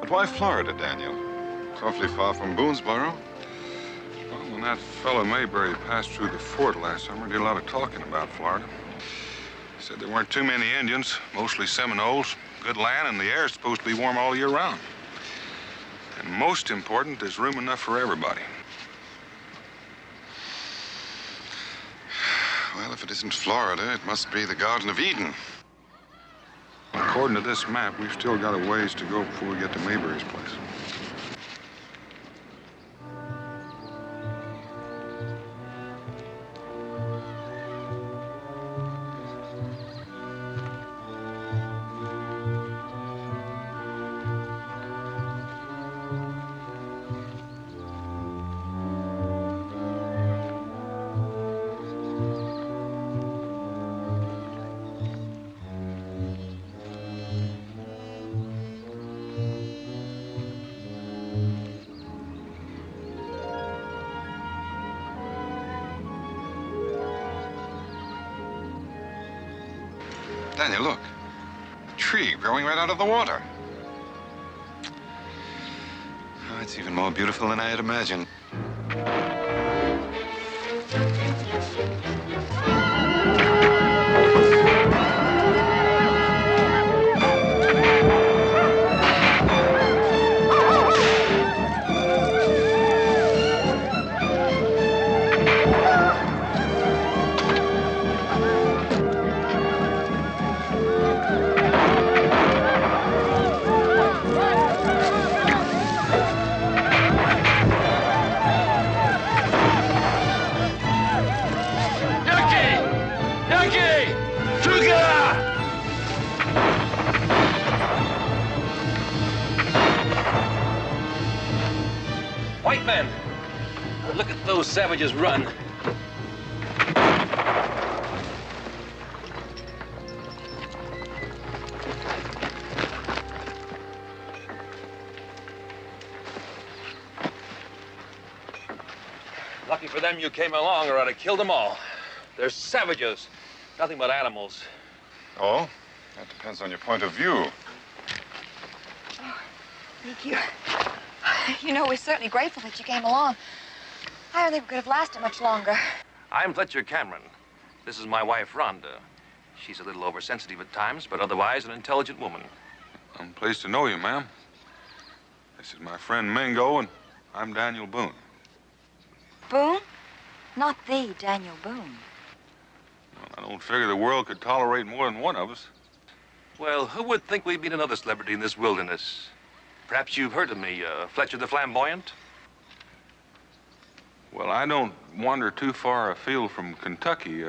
Why Florida, Daniel? It's awfully far from Boonesboro. Well, when that fellow Mayberry passed through the fort last summer, he did a lot of talking about Florida. He said there weren't too many Indians, mostly Seminoles, good land, and the air's supposed to be warm all year round. And most important, there's room enough for everybody. Well, if it isn't Florida, it must be the Garden of Eden. According to this map, we've still got a ways to go before we get to Mayberry's place. Daniel, look. A tree growing right out of the water. Oh, it's even more beautiful than I had imagined. White men, look at those savages run. Lucky for them you came along, or I'd have killed them all. They're savages, nothing but animals. Oh? That depends on your point of view. Oh, thank you. You know, we're certainly grateful that you came along. I don't think we could have lasted much longer. I'm Fletcher Cameron. This is my wife, Rhonda. She's a little oversensitive at times, but otherwise an intelligent woman. I'm pleased to know you, ma'am. This is my friend Mingo, and I'm Daniel Boone. Boone? Not the Daniel Boone. Well, I don't figure the world could tolerate more than one of us. Well, who would think we'd meet another celebrity in this wilderness? Perhaps you've heard of me, Fletcher the Flamboyant? Well, I don't wander too far afield from Kentucky.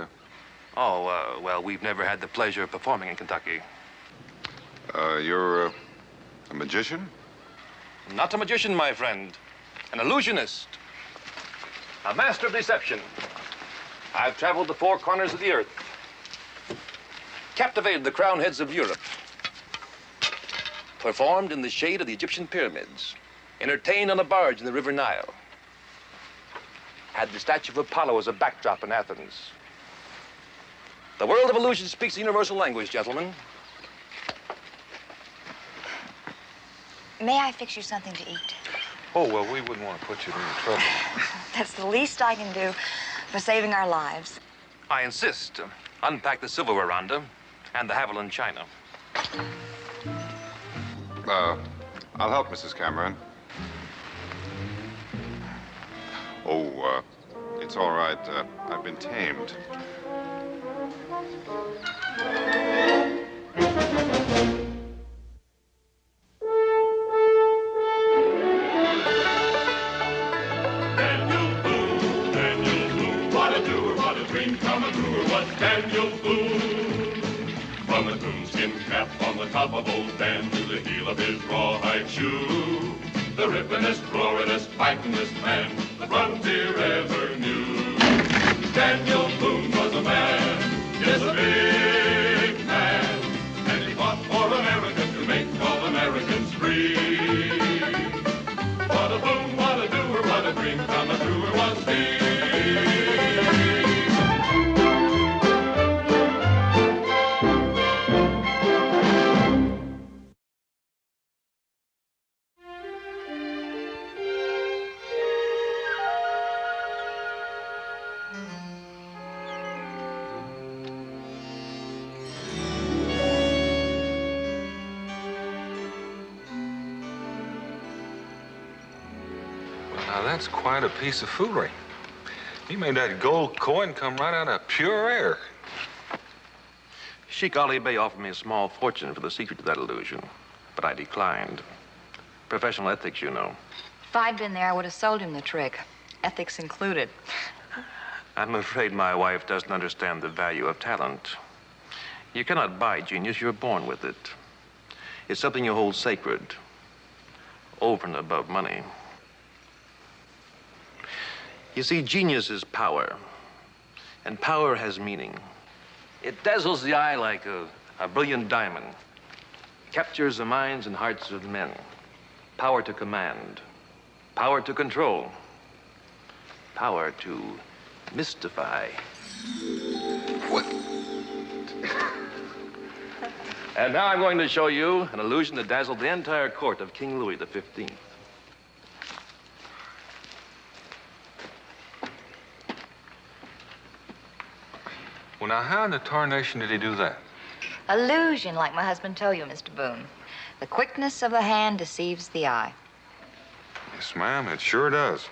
Well, we've never had the pleasure of performing in Kentucky. You're a magician? Not a magician, my friend. An illusionist. A master of deception. I've traveled the four corners of the earth. Captivated the crown heads of Europe. Performed in the shade of the Egyptian pyramids. Entertained on a barge in the River Nile. Had the statue of Apollo as a backdrop in Athens. The world of illusion speaks a universal language, gentlemen. May I fix you something to eat? Oh, well, we wouldn't want to put you to any trouble. That's the least I can do for saving our lives. I insist. Unpack the silverware, Rhonda, and the Haviland china. I'll help, Mrs. Cameron. Oh, it's all right. I've been tamed. Daniel Boone. From a coonskin cap on the top of old Dan to the heel of his rawhide shoe, the rippin'est, roarin'est, fightin'est man the frontier ever knew. Daniel Boone was a man, yes, a big man, and he fought for America to make all Americans free. What a Boone, what a doer, what a dream come truer was he. that's quite a piece of foolery. He made that gold coin come right out of pure air. Sheik Ali Bey offered me a small fortune for the secret to that illusion, but I declined. Professional ethics, you know. If I'd been there, I would have sold him the trick, ethics included. I'm afraid my wife doesn't understand the value of talent. You cannot buy genius, you're born with it. It's something you hold sacred, over and above money. You see, genius is power, and power has meaning. It dazzles the eye like a brilliant diamond, captures the minds and hearts of men. Power to command, power to control, power to mystify. What? And now I'm going to show you an illusion that dazzled the entire court of King Louis XV. Well, now, how in the tarnation did he do that? Illusion, like my husband told you, Mr. Boone. The quickness of the hand deceives the eye. Yes, ma'am, it sure does.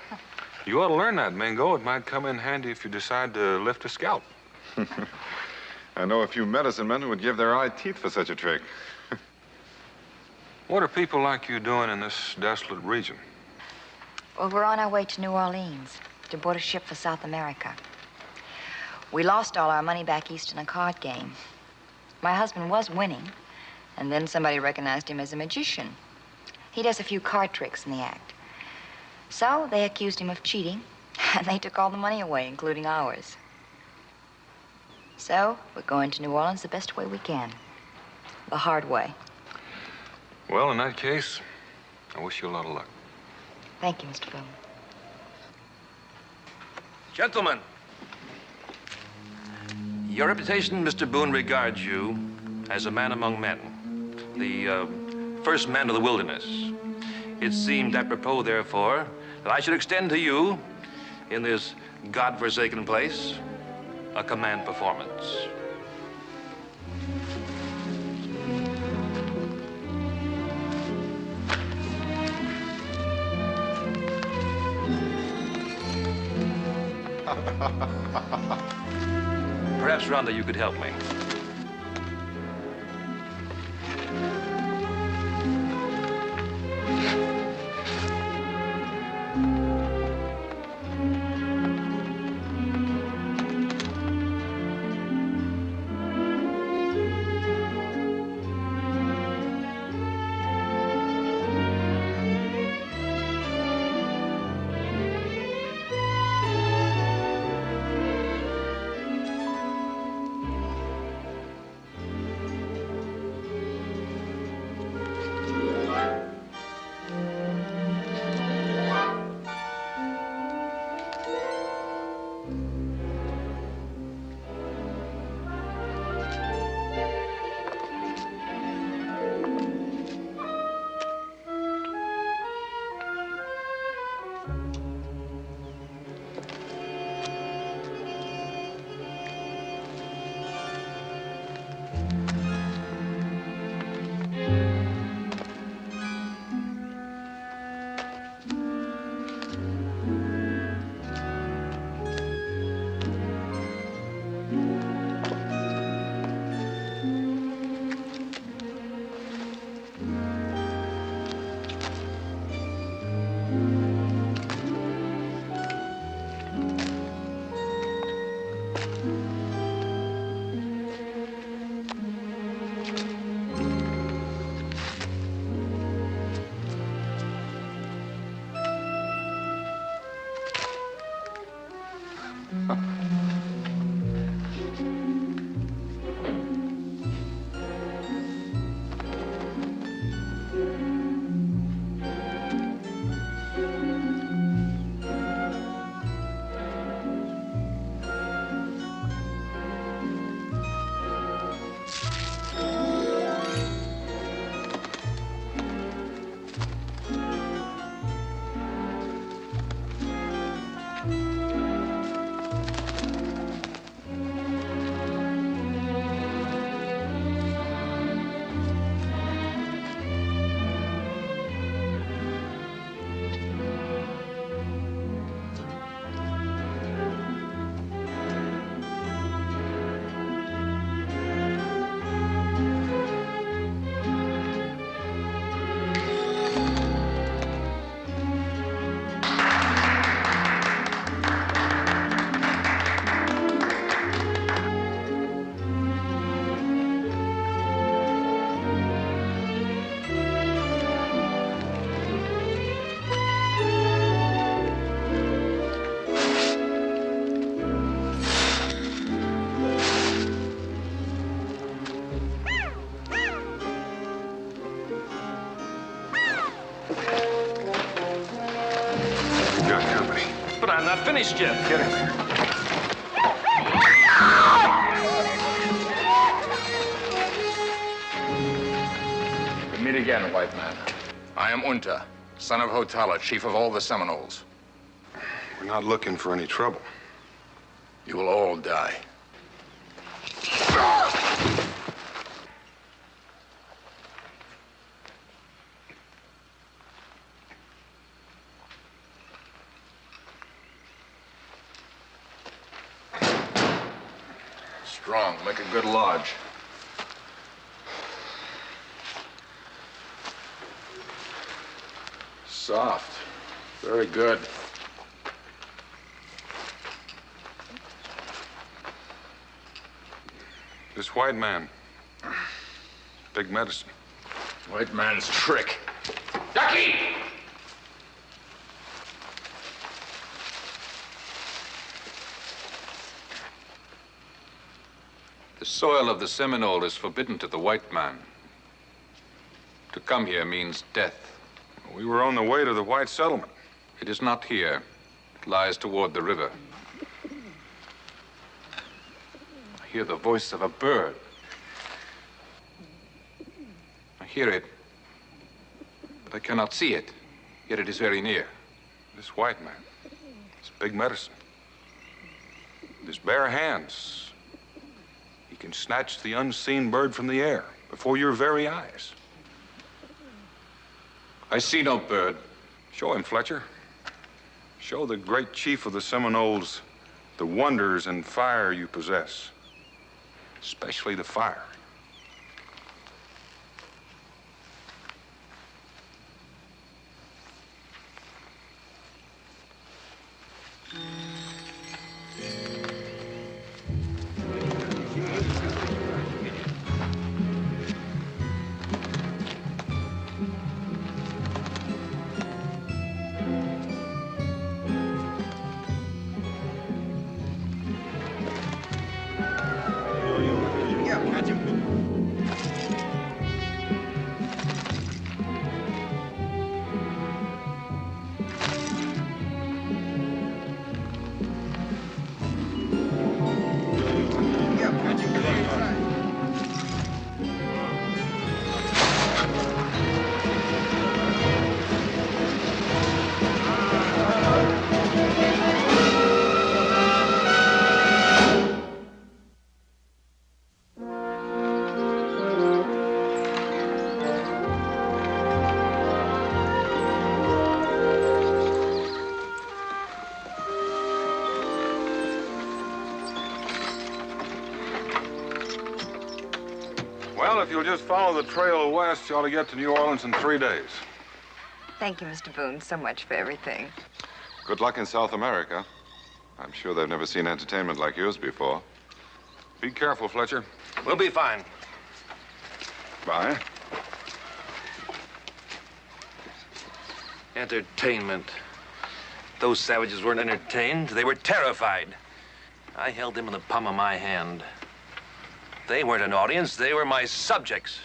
You ought to learn that, Mingo. It might come in handy if you decide to lift a scalp. I know a few medicine men who would give their eye teeth for such a trick. What are people like you doing in this desolate region? Well, we're on our way to New Orleans to board a ship for South America. We lost all our money back east in a card game. My husband was winning, and then somebody recognized him as a magician. He does a few card tricks in the act. So they accused him of cheating, and they took all the money away, including ours. So we're going to New Orleans the best way we can. The hard way. Well, in that case, I wish you a lot of luck. Thank you, Mr. Boone. Gentlemen, your reputation, Mr. Boone, regards you as a man among men, the first man of the wilderness. It seemed apropos, therefore, that I should extend to you, in this godforsaken place, a command performance. Perhaps, Rhonda, you could help me. finished you. Get him. We meet again, white man. I am Unta, son of Hotala, chief of all the Seminoles. We're not looking for any trouble. You will all die. Strong, make a good lodge. Soft, very good. This white man, big medicine. White man's trick. Ducky! The soil of the Seminole is forbidden to the white man. To come here means death. We were on the way to the white settlement. It is not here. It lies toward the river. I hear the voice of a bird. I hear it, but I cannot see it, yet it is very near. This white man, this big medicine. With his bare hands, he can snatch the unseen bird from the air before your very eyes. I see no bird. Show him, Fletcher. Show the great chief of the Seminoles the wonders and fire you possess, especially the fire. Well, if you'll just follow the trail west, you ought to get to New Orleans in 3 days. Thank you, Mr. Boone, so much for everything. Good luck in South America. I'm sure they've never seen entertainment like yours before. Be careful, Fletcher. We'll be fine. Bye. Entertainment. Those savages weren't entertained. They were terrified. I held them in the palm of my hand. They weren't an audience. They were my subjects.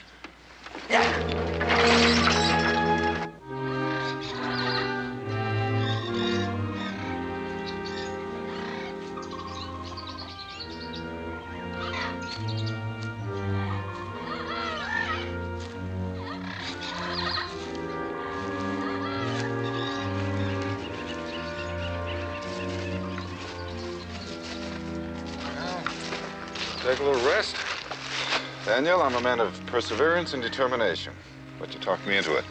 Take a little rest. Daniel, I'm a man of perseverance and determination, but you talked me into it.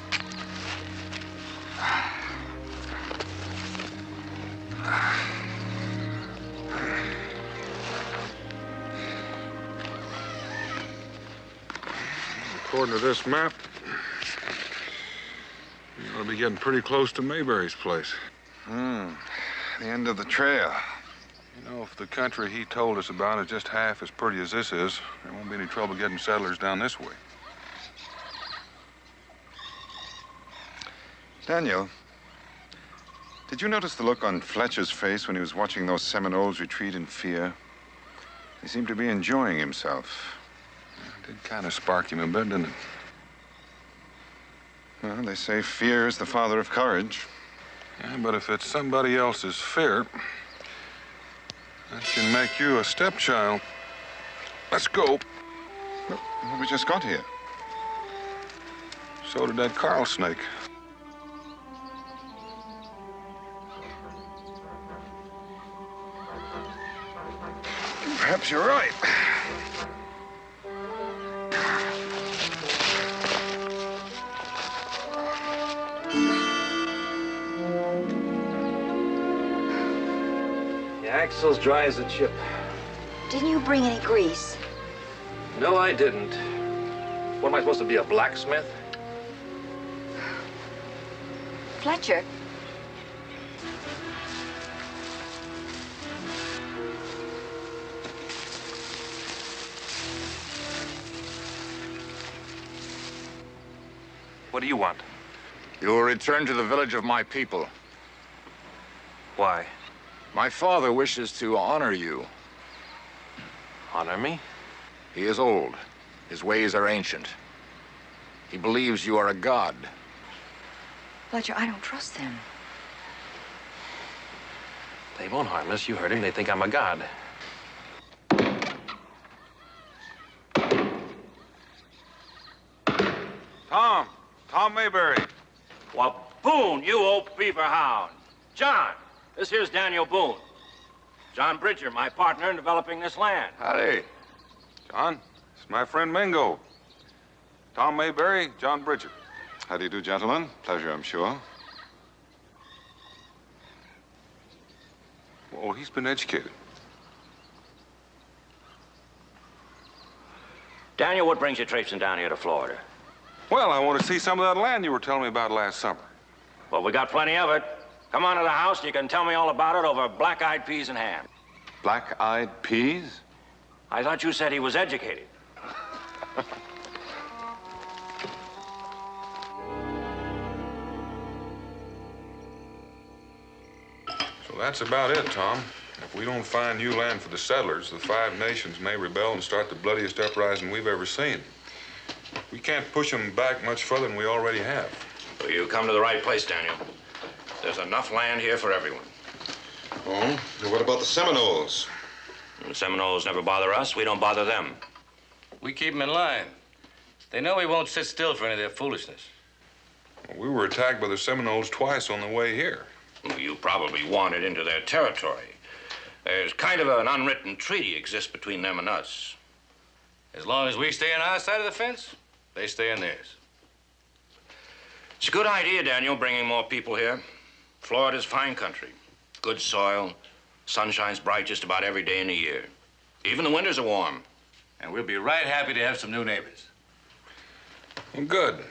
According to this map, you ought to be getting pretty close to Mayberry's place. The end of the trail. You know, if the country he told us about is just half as pretty as this is, there won't be any trouble getting settlers down this way. Daniel, did you notice the look on Fletcher's face when he was watching those Seminoles retreat in fear? He seemed to be enjoying himself. It did kind of spark him a bit, didn't it? Well, they say fear is the father of courage. Yeah, but if it's somebody else's fear, That can make you a stepchild. Let's go. Well, we just got here. So did that Carl snake. Perhaps you're right. The axle's dry as a chip. Didn't you bring any grease? No, I didn't. What am I supposed to be, a blacksmith? Fletcher, What do you want? You will return to the village of my people. Why? My father wishes to honor you. Honor me? He is old. His ways are ancient. He believes you are a god. Fletcher, I don't trust them. They won't harm us. You heard him. They think I'm a god. Tom Mayberry. Well, Boone, you old beaver hound. John, this here's Daniel Boone. John Bridger, my partner in developing this land. Howdy. John, it's my friend Mingo. Tom Mayberry, John Bridger. How do you do, gentlemen? Pleasure, I'm sure. Oh, he's been educated. Daniel, what brings you traipsing down here to Florida? Well, I want to see some of that land you were telling me about last summer. Well, we got plenty of it. Come on to the house and you can tell me all about it over black-eyed peas in hand. Black-eyed peas? I thought you said he was educated. So that's about it, Tom. If we don't find new land for the settlers, the Five Nations may rebel and start the bloodiest uprising we've ever seen. We can't push them back much further than we already have. Well, you come to the right place, Daniel. There's enough land here for everyone. Oh, and what about the Seminoles? The Seminoles never bother us. We don't bother them. We keep them in line. They know we won't sit still for any of their foolishness. Well, we were attacked by the Seminoles twice on the way here. Well, you probably wandered into their territory. There's kind of an unwritten treaty exists between them and us. As long as we stay on our side of the fence, they stay on theirs. It's a good idea, Daniel, bringing more people here. Florida's fine country. Good soil. Sun shines bright just about every day in the year. Even the winters are warm. And we'll be right happy to have some new neighbors. Well, good.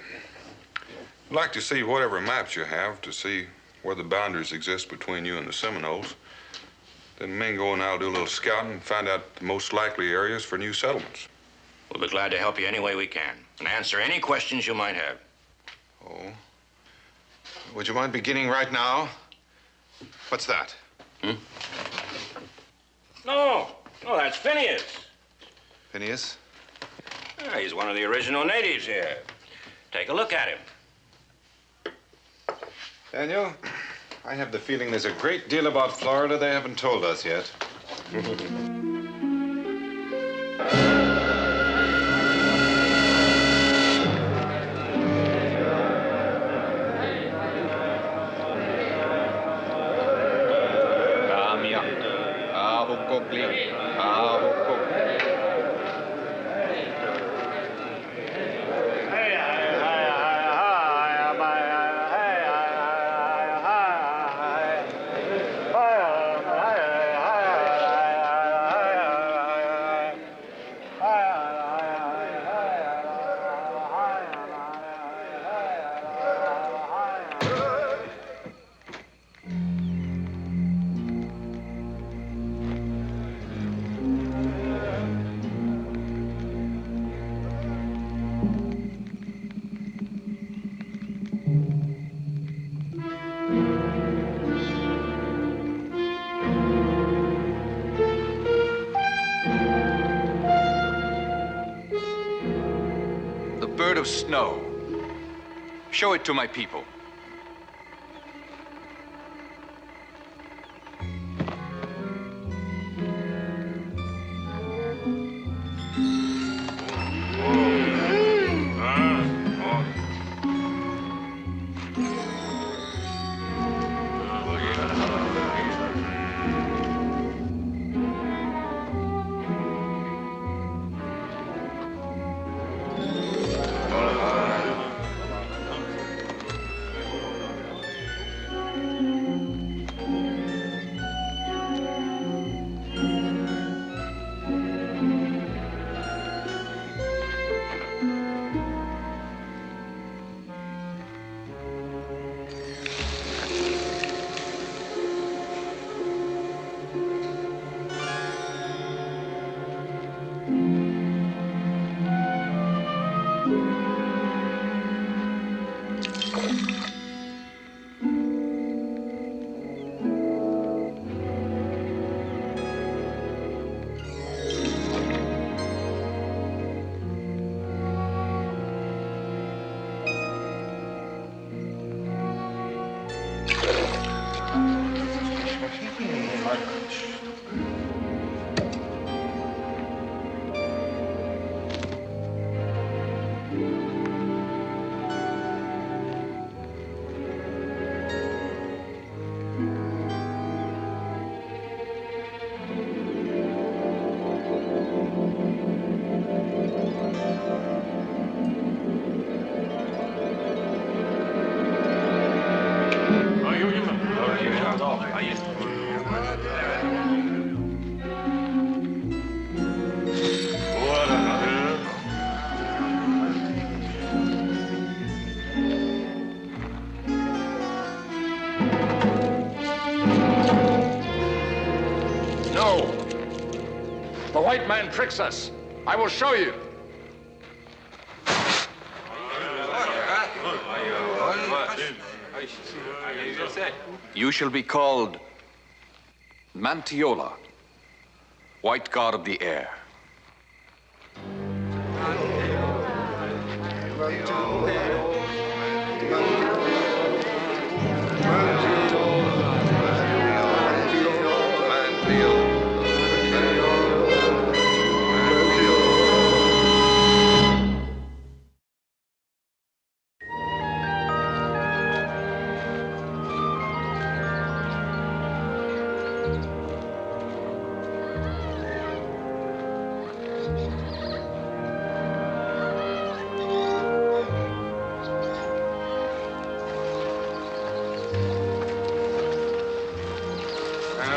I'd like to see whatever maps you have to see where the boundaries exist between you and the Seminoles. Then Mingo and I'll do a little scouting and find out the most likely areas for new settlements. We'll be glad to help you any way we can and answer any questions you might have. Oh. Would you mind beginning right now? What's that? No, that's Phineas. Phineas? Yeah, he's one of the original natives here. Take a look at him. Daniel, I have the feeling there's a great deal about Florida they haven't told us yet. Bird of snow. Show it to my people. No. The white man tricks us. I will show you. You shall be called Mantiola, White God of the Air.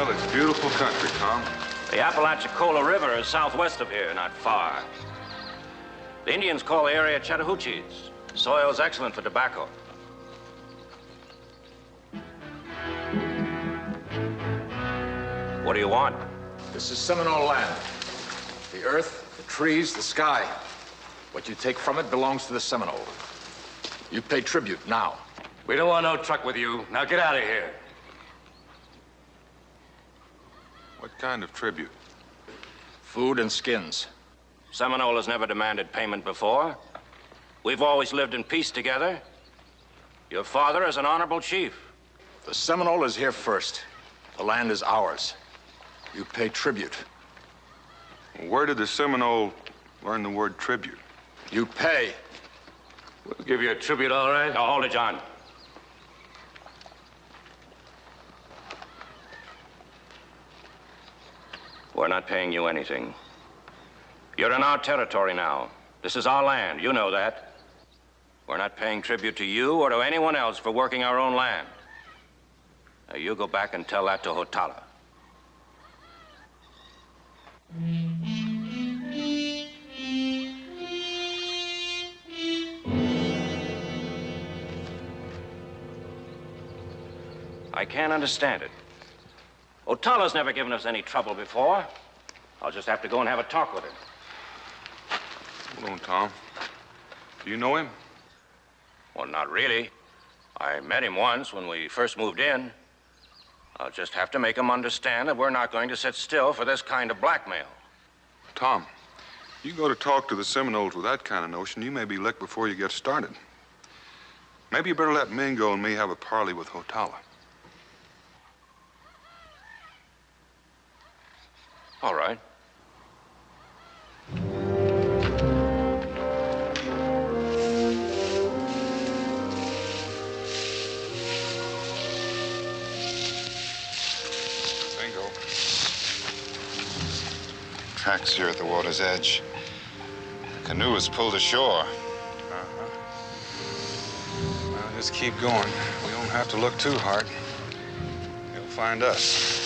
Well, it's beautiful country, Tom. The Apalachicola River is southwest of here, not far. The Indians call the area Chattahoochees. Soil's excellent for tobacco. What do you want? This is Seminole land. The earth, the trees, the sky. What you take from it belongs to the Seminole. You pay tribute now. We don't want no truck with you. Now get out of here. What kind of tribute? Food and skins. Seminole has never demanded payment before. We've always lived in peace together. Your father is an honorable chief. The Seminole is here first. The land is ours. You pay tribute. Where did the Seminole learn the word tribute? You pay. We'll give you a tribute, all right? Now, hold it, John. We're not paying you anything. You're in our territory now. This is our land. You know that. We're not paying tribute to you or to anyone else for working our own land. Now, you go back and tell that to Hotala. I can't understand it. Otala's never given us any trouble before. I'll just have to go and have a talk with him. Hold on, Tom. Do you know him? Well, not really. I met him once when we first moved in. I'll just have to make him understand that we're not going to sit still for this kind of blackmail. Tom, you go to talk to the Seminoles with that kind of notion, you may be licked before you get started. Maybe you better let Mingo and me have a parley with Hotala. All right. Mingo. Tracks here at the water's edge. The canoe is pulled ashore. Well, just keep going. We don't have to look too hard. You'll find us.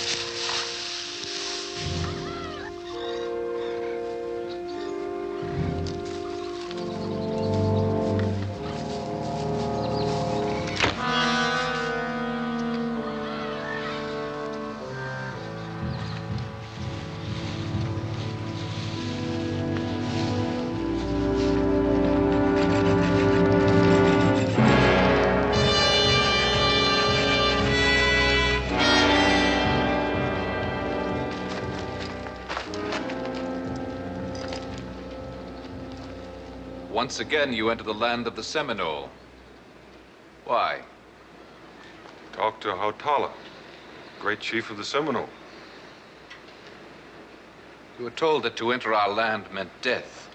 Once again, you enter the land of the Seminole. Why? Talk to Hotala, great chief of the Seminole. You were told that to enter our land meant death.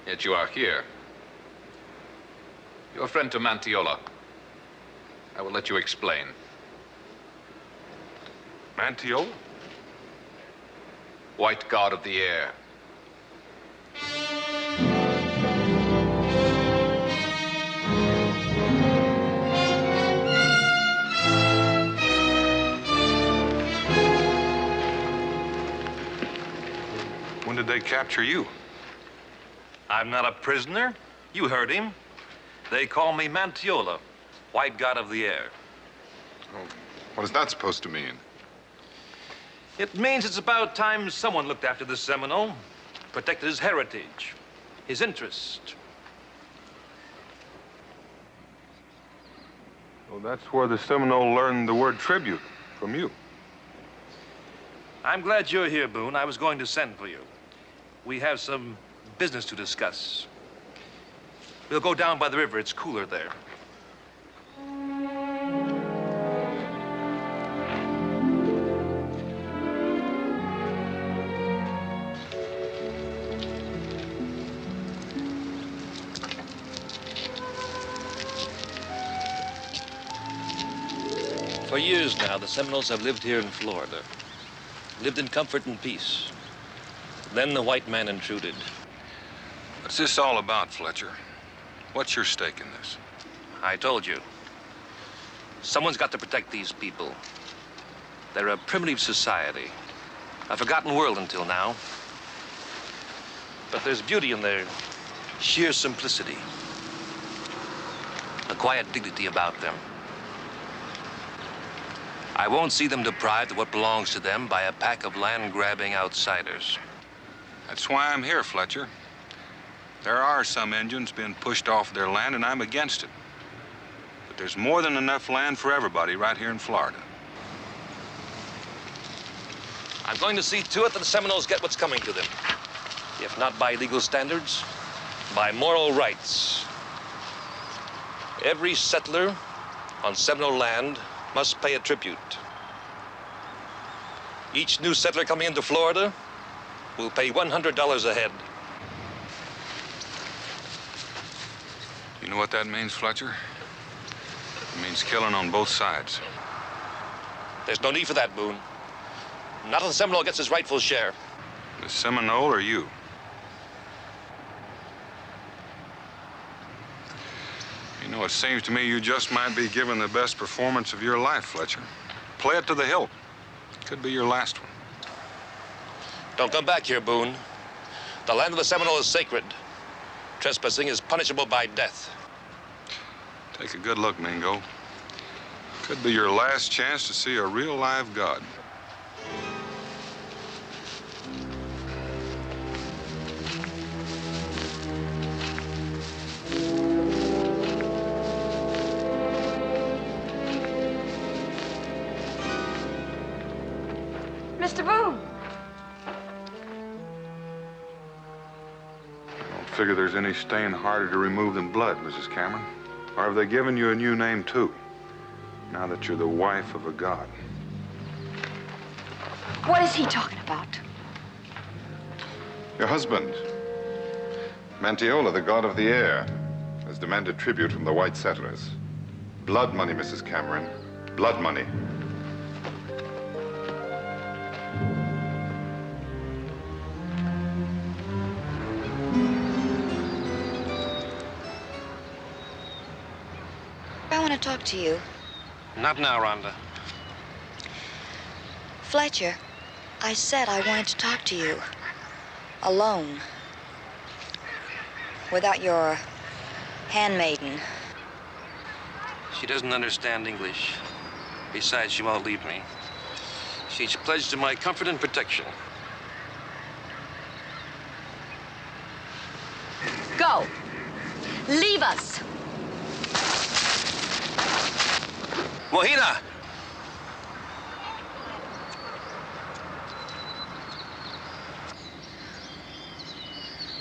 Yet you are here. Your friend to Mantiola. I will let you explain. Mantiola? White God of the Air. did they capture you? I'm not a prisoner. You heard him. They call me Mantiola, white god of the air. Oh, what is that supposed to mean? It means it's about time someone looked after the Seminole, protected his heritage, his interest. Well, that's where the Seminole learned the word tribute, from you. I'm glad you're here, Boone. I was going to send for you. We have some business to discuss. We'll go down by the river. It's cooler there. For years now, the Seminoles have lived here in Florida. Lived in comfort and peace. Then the white man intruded. What's this all about, Fletcher? What's your stake in this? I told you. Someone's got to protect these people. They're a primitive society. A forgotten world until now. But there's beauty in their sheer simplicity. A quiet dignity about them. I won't see them deprived of what belongs to them by a pack of land-grabbing outsiders. That's why I'm here, Fletcher. There are some Indians being pushed off their land, and I'm against it. But there's more than enough land for everybody right here in Florida. I'm going to see to it that the Seminoles get what's coming to them. If not by legal standards, by moral rights. Every settler on Seminole land must pay a tribute. Each new settler coming into Florida will pay $100 a head. You know what that means, Fletcher? It means killing on both sides. There's no need for that, Boone. Not if the Seminole gets his rightful share. The Seminole or you? You know, it seems to me you just might be giving the best performance of your life, Fletcher. Play it to the hilt. Could be your last one. Don't come back here, Boone. The land of the Seminole is sacred. Trespassing is punishable by death. Take a good look, Mingo. Could be your last chance to see a real live god. Mr. Boone! I don't figure there's any stain harder to remove than blood, Mrs. Cameron. Or have they given you a new name, too? Now that you're the wife of a god. What is he talking about? Your husband, Mantiola, the god of the air, has demanded tribute from the white settlers. Blood money, Mrs. Cameron. Blood money. I want to talk to you. Not now, Rhonda. Fletcher, I said I wanted to talk to you. Alone. Without your handmaiden. She doesn't understand English. Besides, she won't leave me. She's pledged to my comfort and protection. Go. Leave us. Mojina!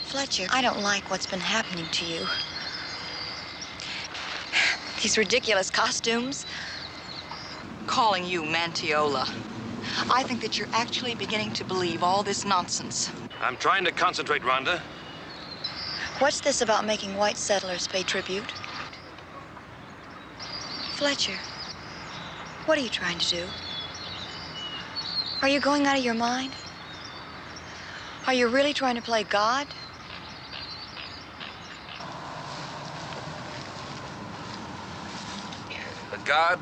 Fletcher, I don't like what's been happening to you. These ridiculous costumes. Calling you Mantiola. I think that you're actually beginning to believe all this nonsense. I'm trying to concentrate, Rhonda. What's this about making white settlers pay tribute? Fletcher, what are you trying to do? Are you going out of your mind? Are you really trying to play God? A god,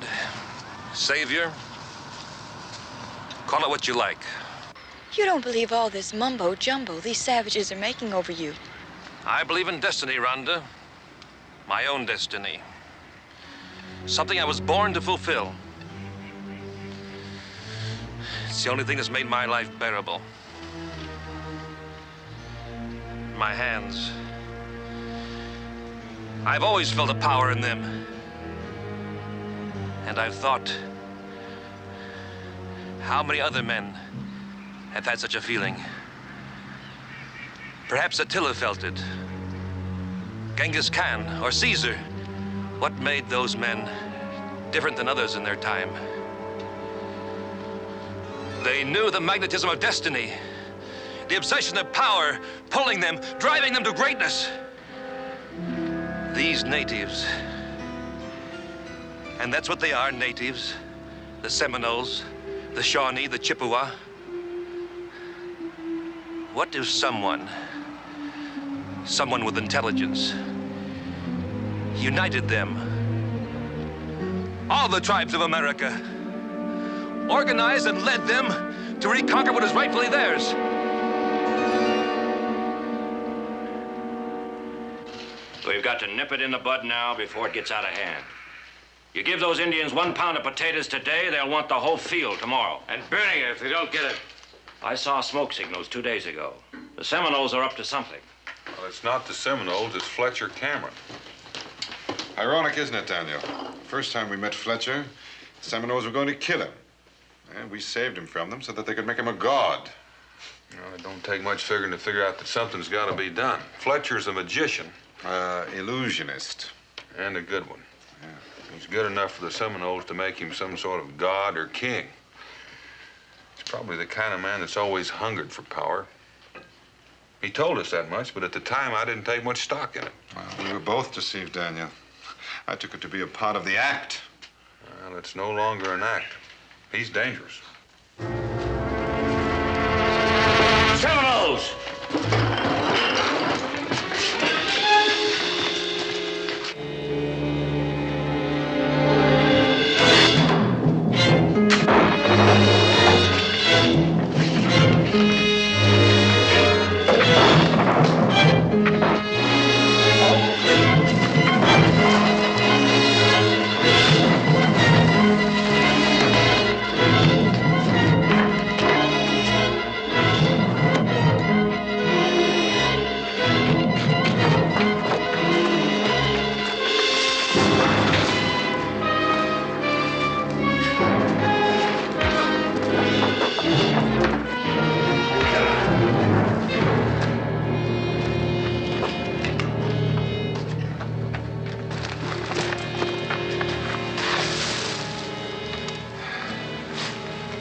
savior, call it what you like. You don't believe all this mumbo-jumbo these savages are making over you. I believe in destiny, Rhonda. My own destiny. Something I was born to fulfill. It's the only thing that's made my life bearable. My hands. I've always felt a power in them. And I've thought, how many other men have had such a feeling? Perhaps Attila felt it. Genghis Khan or Caesar. What made those men different than others in their time? They knew the magnetism of destiny, the obsession of power, pulling them, driving them to greatness. These natives, and that's what they are, natives, the Seminoles, the Shawnee, the Chippewa. What if someone with intelligence, united them, all the tribes of America, organized and led them to reconquer what is rightfully theirs? We've got to nip it in the bud now before it gets out of hand. You give those Indians 1 pound of potatoes today, they'll want the whole field tomorrow. And burning it if they don't get it. I saw smoke signals 2 days ago. The Seminoles are up to something. Well, it's not the Seminoles, it's Fletcher Cameron. Ironic, isn't it, Daniel? First time we met Fletcher, the Seminoles were going to kill him. And we saved him from them so that they could make him a god. Well, it don't take much figuring to figure out that something's got to be done. Fletcher's a magician. Illusionist. And a good one. Yeah. He's good enough for the Seminoles to make him some sort of god or king. He's probably the kind of man that's always hungered for power. He told us that much, but at the time I didn't take much stock in it. Well, we were both deceived, Daniel. I took it to be a part of the act. Well, it's no longer an act. He's dangerous. Seminoles!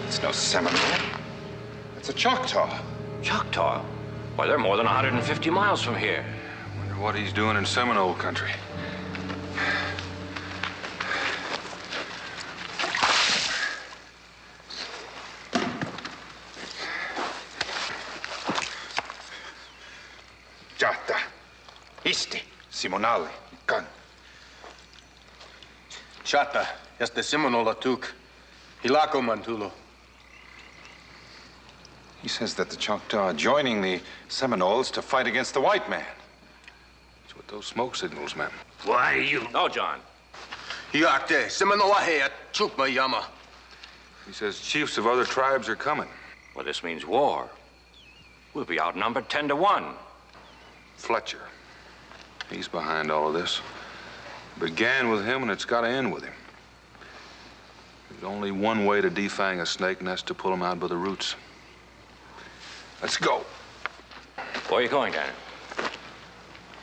It's no Seminole. It's a Choctaw. Choctaw? Why, they're more than 150 miles from here. Wonder what he's doing in Seminole country. Jata. Isti. Simonale. Kan. Chata, este Simonola tuk. Hilako mantulo. He says that the Choctaw are joining the Seminoles to fight against the white man. That's what those smoke signals meant. Why, you... No, John. Hiakte, Seminola heat, chukma yama. He says chiefs of other tribes are coming. Well, this means war. We'll be outnumbered 10 to 1. Fletcher. He's behind all of this. It began with him, and it's got to end with him. There's only one way to defang a snake, and that's to pull him out by the roots. Let's go. Where are you going, Daniel?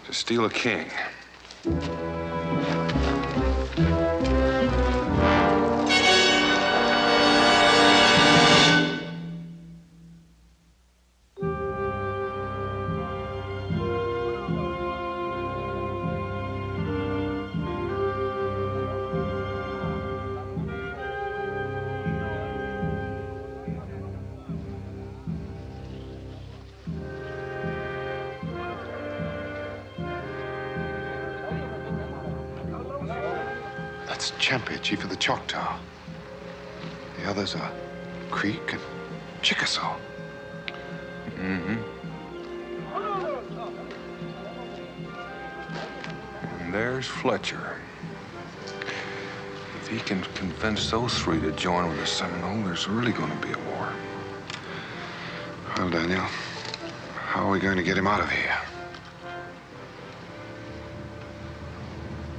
To steal a king. That's Champe, chief of the Choctaw. The others are Creek and Chickasaw. Mm-hmm. And there's Fletcher. If he can convince those three to join with the Seminole, there's really going to be a war. Well, Daniel, how are we going to get him out of here?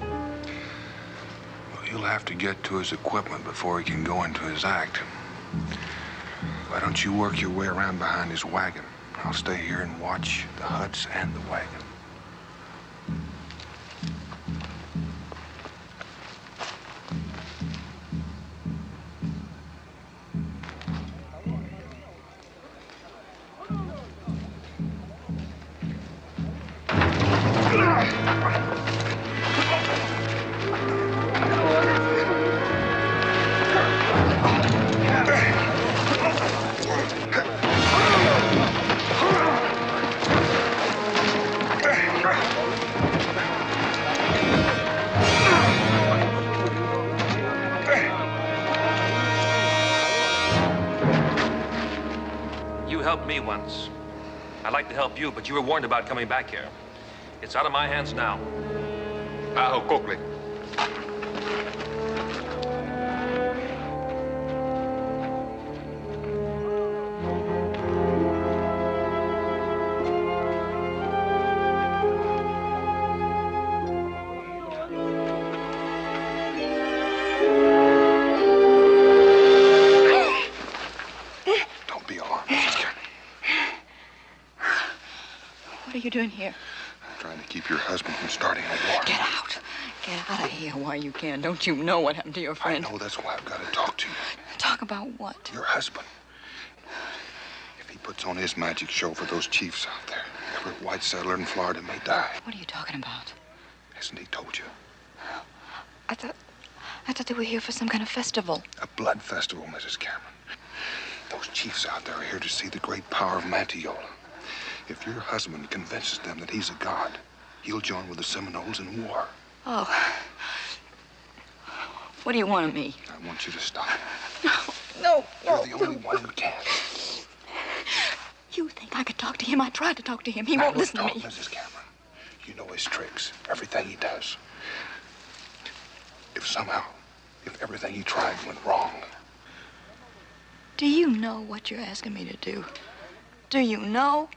Well, he'll have to get to his equipment before he can go into his act. Why don't you work your way around behind his wagon? I'll stay here and watch the huts and the wagon. You helped me once. I'd like to help you, but you were warned about coming back here. It's out of my hands now. Aho, Coakley. Don't be alarmed, Mrs. Cameron. What are you doing here? I'm trying to keep your husband from starting a war. Get out. Get out of here while you can. Don't you know what happened to your friend? I know, that's why I've got to talk to you. Talk about what? Your husband. If he puts on his magic show for those chiefs out there, every white settler in Florida may die. What are you talking about? Hasn't he told you? I thought they were here for some kind of festival. A blood festival, Mrs. Cameron. Those chiefs out there are here to see the great power of Mantiola. If your husband convinces them that he's a god, he'll join with the Seminoles in war. Oh. What do you want of me? I want you to stop. No. You're the only one who can. You think I could talk to him? I tried to talk to him. He won't listen to me. Mrs. Cameron. You know his tricks, everything he does. If everything he tried went wrong. Do you know what you're asking me to do? Do you know?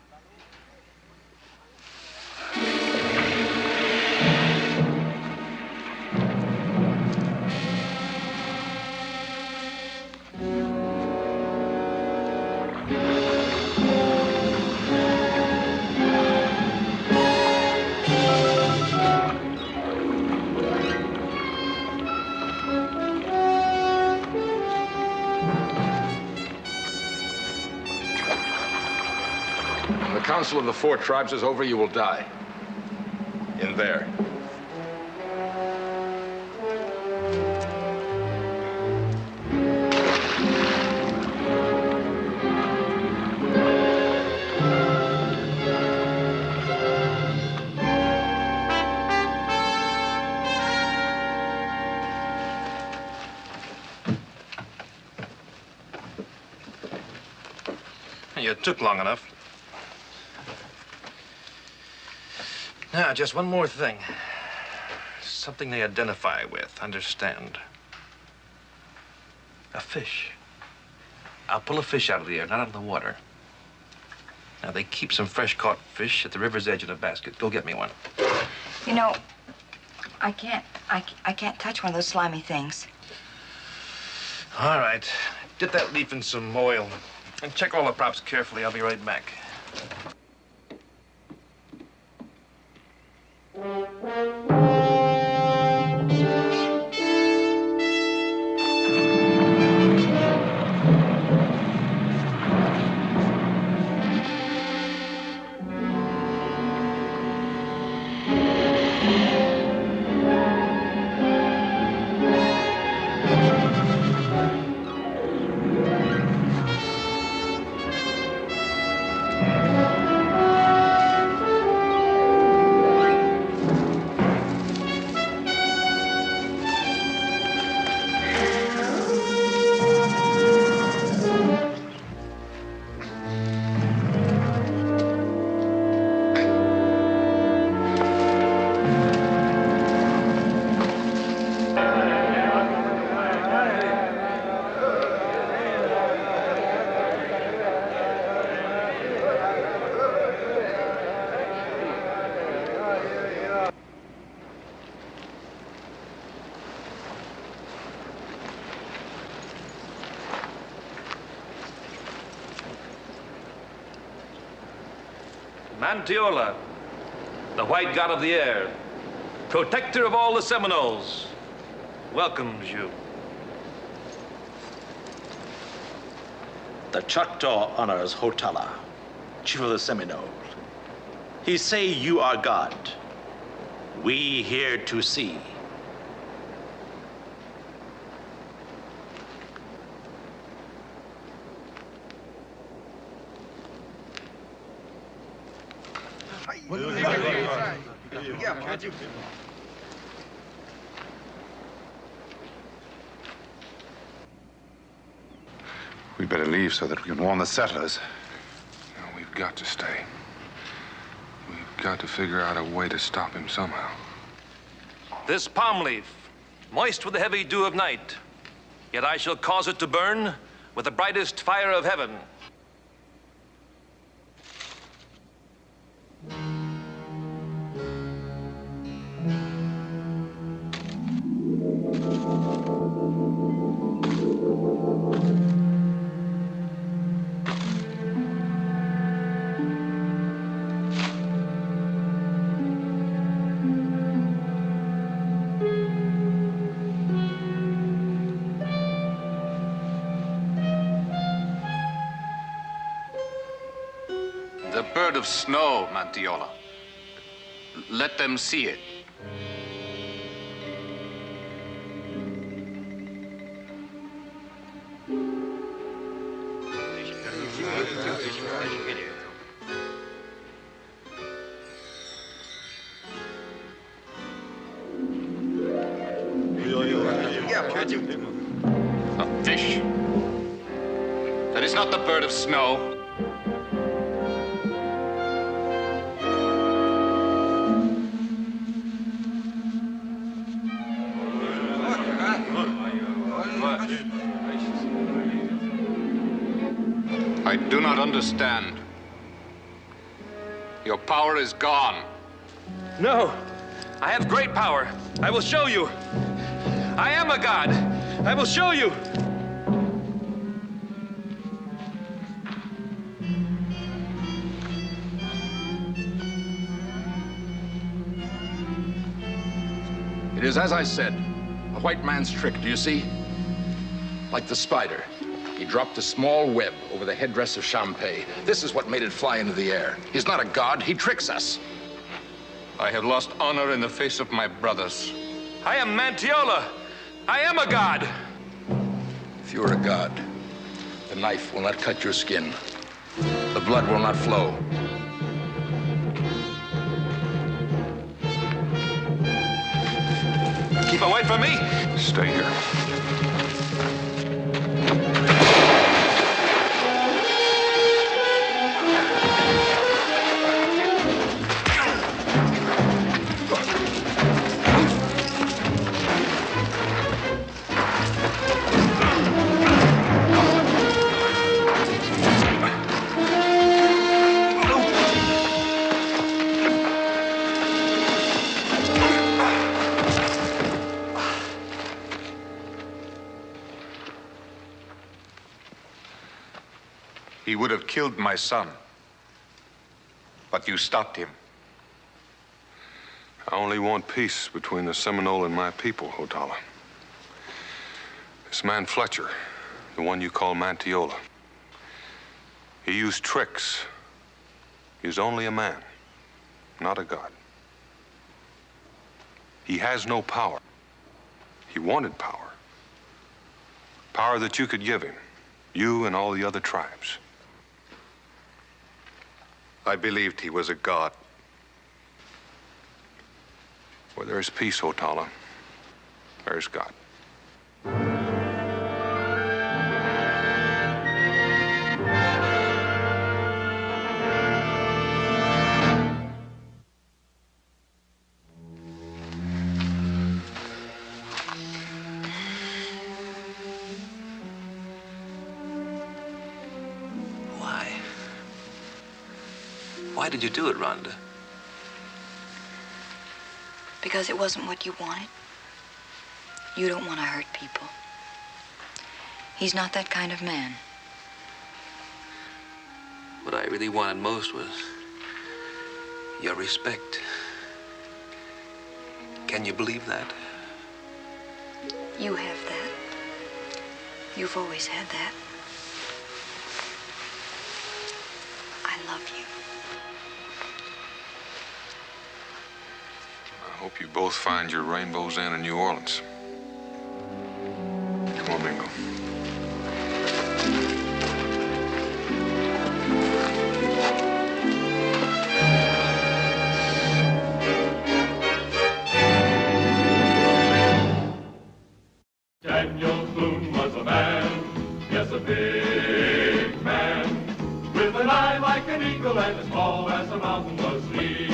When the council of the four tribes is over, you will die. In there. You took long enough. Now, just one more thing. Something they identify with, understand. A fish. I'll pull a fish out of the air, not out of the water. Now, they keep some fresh-caught fish at the river's edge in a basket. Go get me one. You know, I can't touch one of those slimy things. All right. Dip that leaf in some oil. And check all the props carefully. I'll be right back. Mantiola, the white god of the air, protector of all the Seminoles, welcomes you. The Choctaw honors Hotala, chief of the Seminoles. He say you are God. We here to see. We'd better leave so that we can warn the settlers. No, we've got to stay. We've got to figure out a way to stop him somehow. This palm leaf, moist with the heavy dew of night, yet I shall cause it to burn with the brightest fire of heaven. The bird of snow, Mantiola. Let them see it. A fish. That is not the bird of snow. I do not understand. Your power is gone. No, I have great power. I will show you. I am a god. I will show you. It is as I said, a white man's trick, do you see? Like the spider. He dropped a small web over the headdress of Champay. This is what made it fly into the air. He's not a god, he tricks us. I have lost honor in the face of my brothers. I am Mantiola. I am a god. If you were a god, the knife will not cut your skin. The blood will not flow. Keep away from me. Stay here. He would have killed my son, but you stopped him. I only want peace between the Seminole and my people, Hotala. This man Fletcher, the one you call Mantiola, he used tricks. He's only a man, not a god. He has no power. He wanted power. Power that you could give him, you and all the other tribes. I believed he was a god. Where there is peace, Hotala, there is God. Why did you do it, Rhonda? Because it wasn't what you wanted. You don't want to hurt people. He's not that kind of man. What I really wanted most was your respect. Can you believe that? You have that. You've always had that. I love you. I hope you both find your Rainbow's End in New Orleans. Come on, Mingo. Daniel Boone was a man, yes, a big man, with an eye like an eagle and as tall as a mountain was he.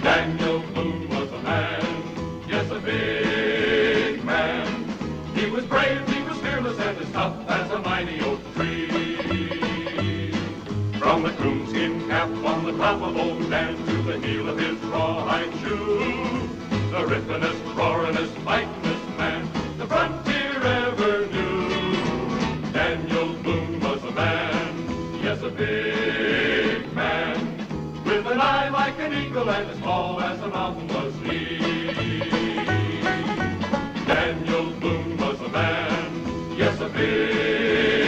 Daniel Boone was a man, yes, a big man. He was brave, he was fearless, and as tough as a mighty oak tree. From the coonskin cap on the top of old Dan to the heel of his rawhide shoe, the rippenest, roaringest, fightingest man the frontier ever knew. Daniel Boone was a man, yes, a big man, with an eye like an eagle and as tall as a mountain was he. Daniel Boone was a man, yes, a big